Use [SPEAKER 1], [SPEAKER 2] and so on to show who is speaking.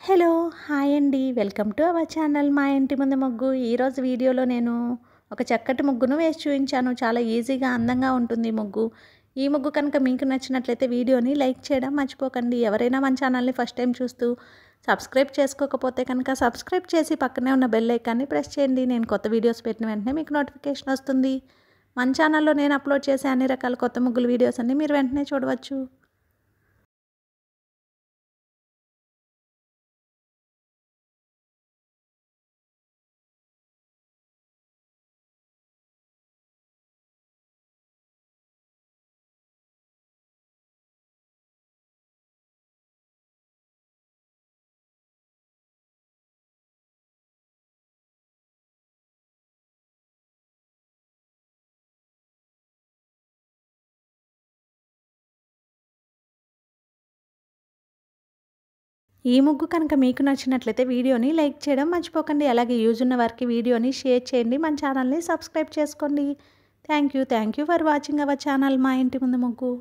[SPEAKER 1] Hello! Hi అండి. Welcome to our channel మా ఇంటి ముందు ముగ్గు. ఈరోజు వీడియోలో నేను ఒక చక్కటి ముగ్గును వేసి చూయించాను. చాలా ఈజీగా, అందంగా ఉంటుంది ఈ ముగ్గు. ఈ ముగ్గు కనుక మీకు నచ్చినట్లయితే వీడియోని లైక్ చేయడం మర్చిపోకండి. ఎవరైనా మన ఛానల్ని ఫస్ట్ టైం చూస్తూ సబ్స్క్రైబ్ చేసుకోకపోతే కనుక సబ్స్క్రైబ్ చేసి పక్కనే ఉన్న బెల్ ఐకాన్ని ప్రెస్ చేయండి. నేను కొత్త వీడియోస్ పెట్టిన వెంటనే మీకు నోటిఫికేషన్ వస్తుంది. మన ఛానల్లో నేను అప్లోడ్ చేసే అన్ని రకాల కొత్త ముగ్గుల వీడియోస్ అన్ని మీరు వెంటనే చూడవచ్చు. ఈ ముగ్గు కనుక మీకు నచ్చినట్లయితే వీడియోని లైక్ చేయడం మర్చిపోకండి. అలాగే యూజ్ ఉన్న వారికి వీడియోని షేర్ చేయండి. మన ఛానల్ని సబ్స్క్రైబ్ చేసుకోండి. Thank you for watching our channel మా ఇంటి ముందు ముగ్గు.